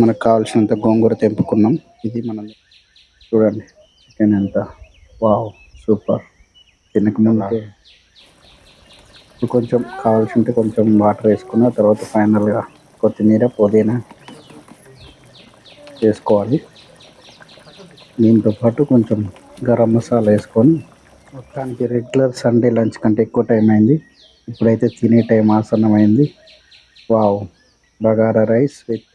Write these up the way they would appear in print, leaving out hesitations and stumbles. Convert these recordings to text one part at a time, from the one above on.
మనకు కావాల్సినంత గోంగూర తెంపుకున్నాం. ఇది మనం చూడండి చికెన్ ఎంత వావ్ సూపర్. తినక ముందుకే ఇప్పుడు కొంచెం కావాల్సింటే కొంచెం వాటర్ వేసుకున్న తర్వాత ఫైనల్గా కొత్తిమీర పుదీనా వేసుకోవాలి. దీంతో పాటు కొంచెం గరం మసాలా వేసుకొని మొత్తానికి రెగ్యులర్ సండే లంచ్ కంటే ఎక్కువ టైం అయింది. ఇప్పుడైతే తినే టైం ఆసన్నమైంది. Wow bagara rice with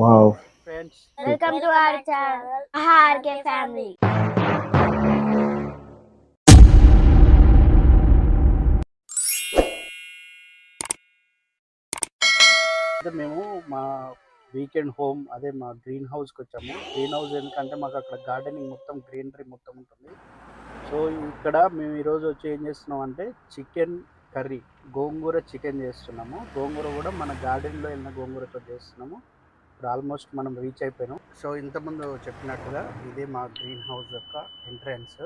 wow friends, welcome to our channel RK family. మేము మా వీకెండ్ హోమ్ అదే మా గ్రీన్ హౌస్కి వచ్చాము. గ్రీన్ హౌస్ ఎందుకంటే మాకు అక్కడ గార్డెనింగ్ మొత్తం గ్రీనరీ మొత్తం ఉంటుంది. సో ఇక్కడ మేము ఈరోజు వచ్చి ఏం చేస్తున్నాం అంటే చికెన్ కర్రీ, గోంగూర చికెన్ చేస్తున్నాము. గోంగూర కూడా మన గార్డెన్లో వెళ్ళిన గోంగూరతో చేస్తున్నాము. ఇప్పుడు ఆల్మోస్ట్ మనం రీచ్ అయిపోయినాం. సో ఇంతకుముందు చెప్పినట్టుగా ఇదే మా గ్రీన్ హౌస్ యొక్క ఎంట్రన్స్.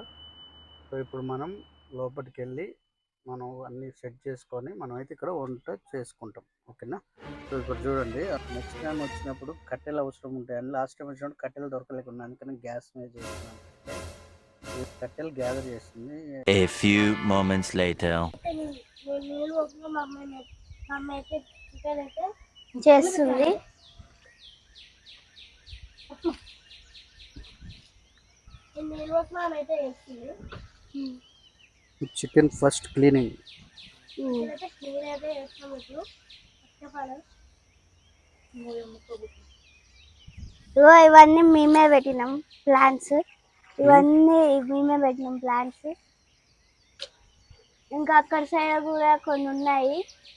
సో ఇప్పుడు మనం లోపలికి వెళ్ళి మనం అన్నీ సెట్ చేసుకొని మనం అయితే ఇక్కడ వంట చేసుకుంటాం. ఓకేనా? సో ఇప్పుడు చూడండి, నెక్స్ట్ టైం వచ్చినప్పుడు కట్టెలు అవసరం ఉంటాయని లాస్ట్ టైం వచ్చినప్పుడు కట్టెలు దొరకలేకున్నా, అందుకని గ్యాస్ మీద చేస్తున్నాం. కట్టెలు గ్యాదర్ చేస్తుంది. A few moments later. చేస్తుంది. Chicken first cleaning. ఇవన్నీ మేమే పెట్టినాం ప్లాంట్స్. ఇవన్నీ మేమే పెట్టినాం ప్లాంట్స్. ఇంకా అక్కడ సైడ్ కూడా కొన్ని ఉన్నాయి,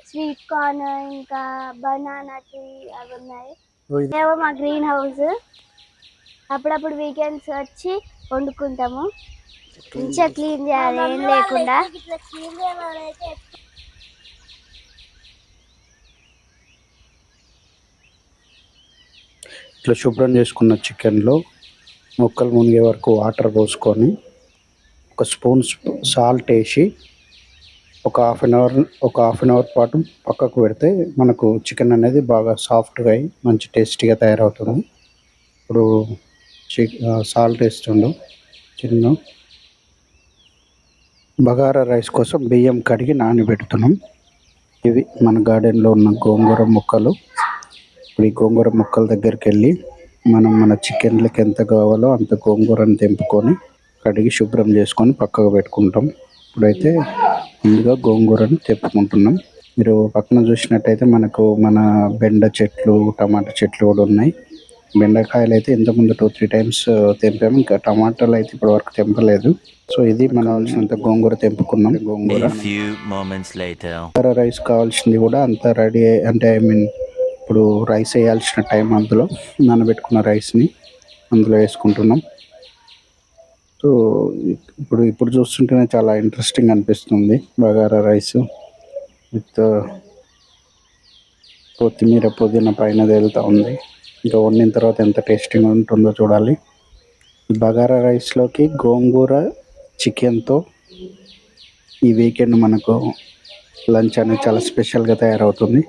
స్వీట్ కార్న్ ఇంకా బనానా ట్రీ అవి ఉన్నాయి. ఇదేమో మా గ్రీన్ హౌస్. అప్పుడప్పుడు వీకెండ్స్ వచ్చి వండుకుంటాము. మంచిగా క్లీన్ చేయాలి ఏం లేకుండా. ఇట్లా శుభ్రం చేసుకున్న చికెన్లో ముక్కలు మునిగే వరకు వాటర్ పోసుకొని ఒక స్పూన్ సాల్ట్ వేసి ఒక హాఫ్ అన్ అవర్ పాటు పక్కకు పెడితే మనకు చికెన్ అనేది బాగా సాఫ్ట్గా అయ్యి మంచి టేస్టీగా తయారవుతుంది. ఇప్పుడు సాల్ట్ వేస్తుండు. చిన్న బగారా రైస్ కోసం బియ్యం కడిగి నానబెడుతున్నాం. ఇవి మన గార్డెన్లో ఉన్న గోంగూర ముక్కలు. ఇప్పుడు ఈ గోంగూర ముక్కల దగ్గరికి వెళ్ళి మనం మన చికెన్లకి ఎంత కావాలో అంత గోంగూరను తెంపుకొని కడిగి శుభ్రం చేసుకొని పక్కకు పెట్టుకుంటాం. ఇప్పుడైతే ముందుగా గోంగూరను తెంపుకుంటున్నాం. మీరు పక్కన చూసినట్టయితే మనకు మన బెండ చెట్లు, టమాటా చెట్లు కూడా ఉన్నాయి. బెండకాయలు అయితే ఇంతకుముందు 2-3 టైమ్స్ తెంపాము. ఇంకా టమాటాలు అయితే ఇప్పటి వరకు తెంపలేదు. సో ఇది మన కావాల్సినంత గోంగూర తెంపుకున్నాం. గోంగూర రైస్ కావాల్సింది కూడా అంతా రెడీ, అంటే ఇప్పుడు రైస్ వేయాల్సిన టైం అందులో నానబెట్టుకున్న రైస్ని అందులో వేసుకుంటున్నాం. సో ఇప్పుడు చూస్తుంటేనే చాలా ఇంట్రెస్టింగ్ అనిపిస్తుంది. బగారా రైస్ విత్ కొత్తిమీర పుదీనా పైన తేలుతూ ఉంది. ఇంకా వండిన తర్వాత ఎంత టేస్టీగా ఉంటుందో చూడాలి. బగారా రైస్లోకి గోంగూర చికెన్తో ఈ వీకెండ్ మనకు లంచ్ అనేది చాలా స్పెషల్గా తయారవుతుంది.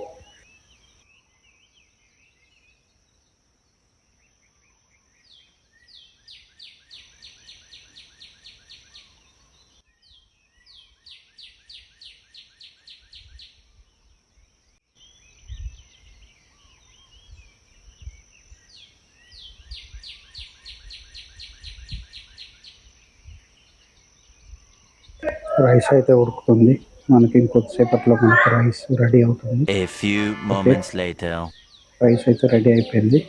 రైస్ అయితే ఉడుకుతుంది. మనకి ఇంకొద్దిసేపట్లో మనకు రైస్ రెడీ అవుతుంది. రైస్ అయితే రెడీ అయిపోయింది.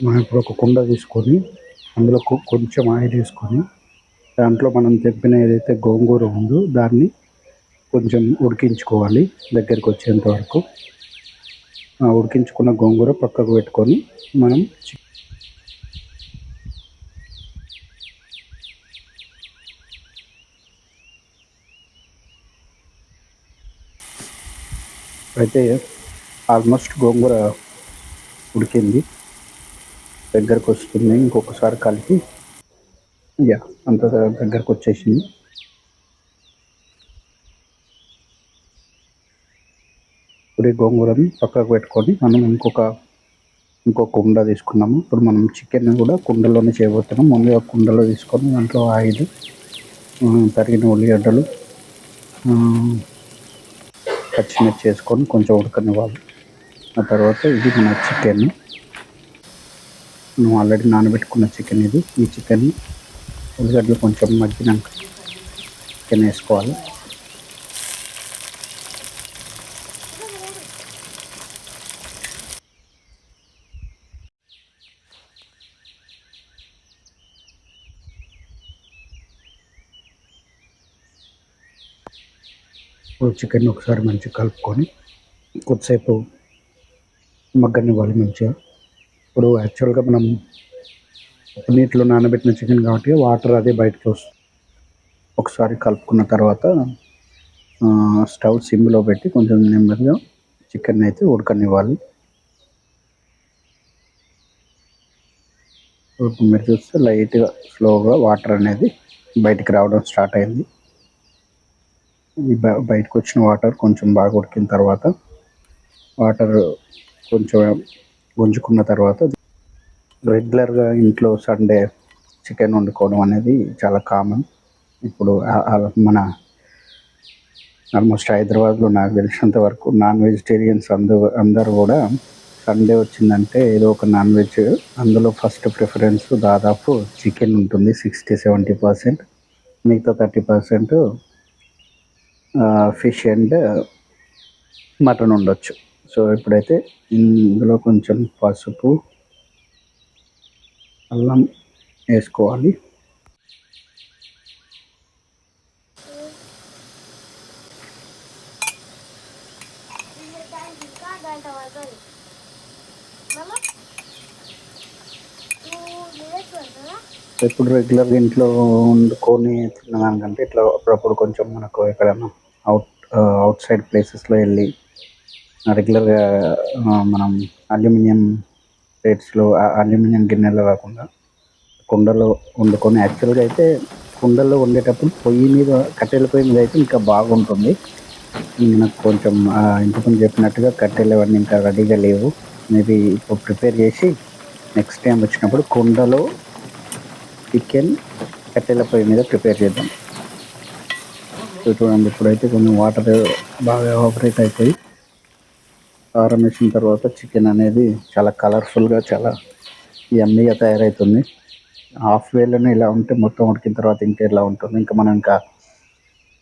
మనం ఇప్పుడు ఒక కుండ తీసుకొని అందులో కొంచెం ఆయిల్ వేసుకొని దాంట్లో మనం తెంపిన ఏదైతే గోంగూర ఉందో దాన్ని కొంచెం ఉడికించుకోవాలి దగ్గరికి వచ్చేంత వరకు. ఉడికించుకున్న గోంగూర పక్కకు పెట్టుకొని మనం అయితే ఆల్మోస్ట్ గోంగూర ఉడికింది. దగ్గరకు వస్తుంది. ఇంకొకసారి కలిపి అంత దగ్గరకు వచ్చేసింది. ఇప్పుడు ఈ గోంగూరని పక్కకు పెట్టుకొని మనం ఇంకో కుండ తీసుకున్నాము. ఇప్పుడు మనం చికెన్ కూడా కుండలోనే చేయబోతున్నాం. ముందుగా కుండలో తీసుకొని దాంట్లో ఆయిల్, తరిగిన ఉల్లిగడ్డలు, పచ్చిమిర్చి వేసుకొని కొంచెం ఉడకనివ్వాలి. ఆ తర్వాత ఇది మన చికెన్, మనం ఆల్రెడీ నానబెట్టుకున్న చికెన్ ఇది. ఈ చికెన్ ఉల్లిగడ్డలు కొంచెం మగ్గినాక చికెన్ వేసుకోవాలి. ఇప్పుడు చికెన్ ఒకసారి మంచిగా కలుపుకొని కొద్దిసేపు మగ్గనివ్వాలి మంచిగా. ఇప్పుడు యాక్చువల్గా మనం నీటిలో నానబెట్టిన చికెన్ కాబట్టి వాటర్ అదే బయటకు వస్తుంది. ఒకసారి కలుపుకున్న తర్వాత స్టవ్ సిమ్లో పెట్టి కొంచెం నెమ్మదిగా చికెన్ అయితే ఉడకనివ్వాలి. మీరు చూస్తే లైట్గా స్లోగా వాటర్ అనేది బయటికి రావడం స్టార్ట్ అయింది. ఈ బయటకు వచ్చిన వాటర్ కొంచెం బాగా ఉడికిన తర్వాత, వాటర్ కొంచెం గుంజుకున్న తర్వాత, రెగ్యులర్గా ఇంట్లో సండే చికెన్ వండుకోవడం అనేది చాలా కామన్. ఇప్పుడు మన ఆల్మోస్ట్ హైదరాబాద్లో నాకు తెలిసినంత వరకు నాన్ వెజిటేరియన్స్ అందరూ కూడా సండే వచ్చిందంటే ఏదో ఒక నాన్ వెజ్, అందులో ఫస్ట్ ప్రిఫరెన్స్ దాదాపు చికెన్ ఉంటుంది. 60-70%. మిగతా 30% ఫిష్ అండ్ మటన్ ఉండొచ్చు. సో ఇప్పుడైతే ఇందులో కొంచెం పసుపు, అల్లం వేసుకోవాలి. ఇప్పుడు రెగ్యులర్గా ఇంట్లో వండుకొని తినడానికంటే ఇట్లా అప్పుడప్పుడు కొంచెం మనకు ఎక్కడైనా అవుట్ సైడ్ ప్లేసెస్లో వెళ్ళి రెగ్యులర్గా మనం అల్యూమినియం ప్లేట్స్లో, అల్యూమినియం గిన్నెలో కాకుండా కుండలో వండుకొని, యాక్చువల్గా అయితే కుండలో వండేటప్పుడు కట్టెల పొయ్యి మీద అయితే ఇంకా బాగుంటుంది. నాకు కొంచెం ఇంతకుముందు చెప్పినట్టుగా కట్టెలు అవన్నీ ఇంకా రెడీగా లేవు. మేబీ ఇప్పుడు ప్రిపేర్ చేసి నెక్స్ట్ టైం వచ్చినప్పుడు కుండలో చికెన్ కట్టెల పొయ్యి మీద ప్రిపేర్ చేద్దాం. చూడండి, ఇప్పుడైతే కొంచెం వాటర్ బాగా ఆపరేట్ అయిపోయి కారం వేసిన తర్వాత చికెన్ అనేది చాలా కలర్ఫుల్గా, చాలా యమ్మీగా తయారవుతుంది. హాఫ్ వేలోనే ఇలా ఉంటే మొత్తం ఉడికిన తర్వాత ఇంకా ఇలా ఉంటుంది. ఇంకా మనం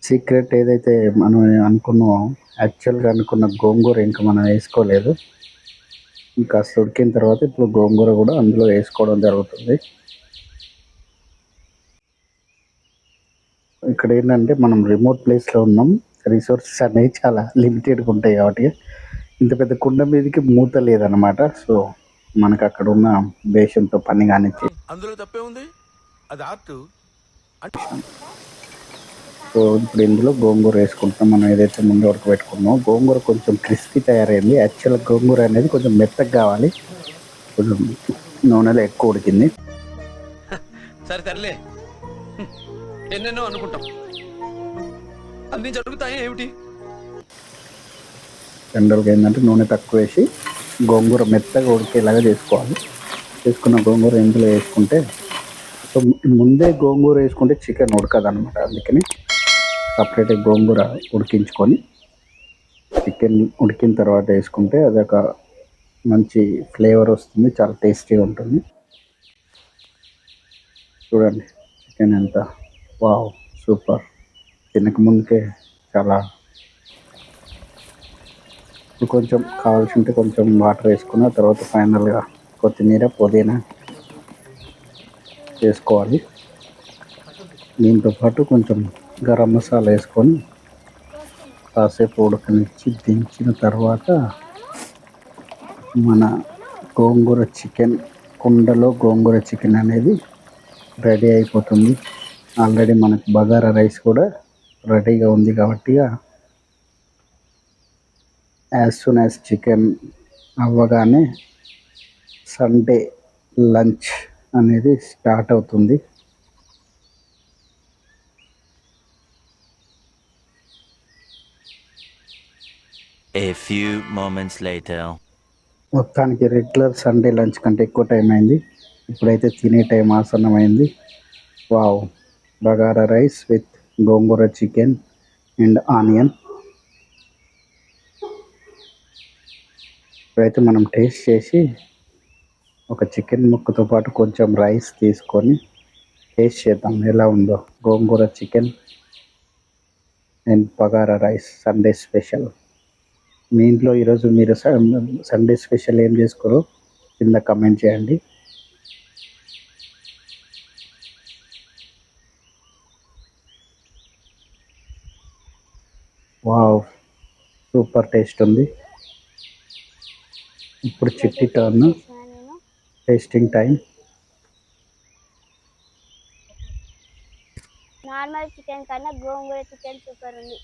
సీక్రెట్ ఏదైతే మనం అనుకున్నామో, యాక్చువల్గా అనుకున్న గోంగూర ఇంకా మనం వేసుకోలేదు. ఇంకా ఉడికిన తర్వాత ఇప్పుడు గోంగూర కూడా అందులో వేసుకోవడం జరుగుతుంది. ఇక్కడ ఏంటంటే మనం రిమోట్ ప్లేస్లో ఉన్నాం. రిసోర్సెస్ అనేవి చాలా లిమిటెడ్గా ఉంటాయి కాబట్టి ఇంత పెద్ద కుండ మీదకి మూత లేదనమాట. సో మనకు అక్కడ ఉన్న బేషన్తో పని కానిచ్చి, అందులో తప్పే ఉంది, అది ఆర్ట్. సో ఇప్పుడు ఇందులో గోంగూర వేసుకుంటాం. మనం ఏదైతే ముందు ఉడకబెట్టుకున్నామో గోంగూర కొంచెం క్రిస్పీ తయారైంది. యాక్చువల్గా గోంగూర అనేది కొంచెం మెత్తగా కావాలి. కొంచెం నూనెలో ఎక్కువ ఉడికింది. సరే సర్లే, ఎన్నెన్నో అనుకుంటాం, అన్ని జరుగుతాయి ఏమిటి? జనరల్గా ఏంటంటే నూనె తక్కువ వేసి గోంగూర మెత్తగా ఉడికేలాగా చేసుకోవాలి. చేసుకున్న గోంగూర ఇందులో వేసుకుంటే, సో ముందే గోంగూర వేసుకుంటే చికెన్ ఉడకదు అనమాట. అందుకని సపరేట్గా గోంగూర ఉడికించుకొని చికెన్ ఉడికిన తర్వాత వేసుకుంటే అదొక మంచి ఫ్లేవర్ వస్తుంది, చాలా టేస్టీగా ఉంటుంది. చూడండి చికెన్ ఎంత వావ్, సూపర్. తినక ముందుకే చాలా. కొంచెం కావాల్సి ఉంటే కొంచెం వాటర్ వేసుకున్న తర్వాత ఫైనల్గా కొత్తిమీర, పుదీనా వేసుకోవాలి. దీంతో పాటు కొంచెం గరం మసాలా వేసుకొని కాసేపు ఉడకనిచ్చి దించిన తర్వాత మన గోంగూర చికెన్, కుండలో గోంగూర చికెన్ అనేది రెడీ అయిపోతుంది. ఆల్రెడీ మనకు బగారా రైస్ కూడా రెడీగా ఉంది కాబట్టి యాజ్ సూన్ యాజ్ చికెన్ అవ్వగానే సండే లంచ్ అనేది స్టార్ట్ అవుతుంది. A few moments later. మొత్తానికి రెగ్యులర్ సండే లంచ్ కంటే ఎక్కువ టైం అయింది. ఇప్పుడైతే తినే టైం ఆసన్నమైంది. Wow, bagara rice with gongura chicken and onion. ఇప్పుడైతే మనం టేస్ట్ చేసి ఒక చికెన్ ముక్కతో పాటు కొంచెం రైస్ తీసుకొని టేస్ట్ చేద్దాం ఎలా ఉందో. Gongura chicken and bagara rice Sunday special. మీ ఇంట్లో ఈరోజు మీరు సండే స్పెషల్ ఏం చేసుకోరో కింద కమెంట్ చేయండి. వావ్, సూపర్ టేస్ట్ ఉంది. ఇప్పుడు చిట్టి turn, tasting time. Normal chicken కన్నా గోంగూర చికెన్ సూపర్ ఉంది.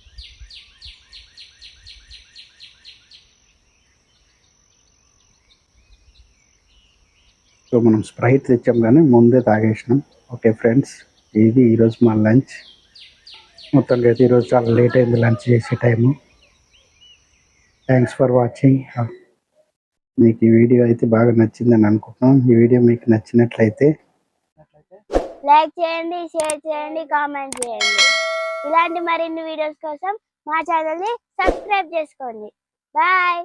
సో మనం స్ప్రైట్ తెచ్చాం కానీ ముందే తాగేసినాం. ఓకే ఫ్రెండ్స్, ఇది ఈరోజు మా లంచ్. మొత్తానికి అయితే ఈరోజు చాలా లేట్ అయింది లంచ్ చేసే టైము. Thanks for watching. మీకు ఈ వీడియో అయితే బాగా నచ్చిందని అనుకుంటున్నాం. ఈ వీడియో మీకు నచ్చినట్లయితే లైక్ చేయండి, షేర్ చేయండి, కామెంట్ చేయండి. ఇలాంటి మరిన్ని వీడియోస్ కోసం మా ఛానల్ని సబ్స్క్రైబ్ చేసుకోండి. బాయ్.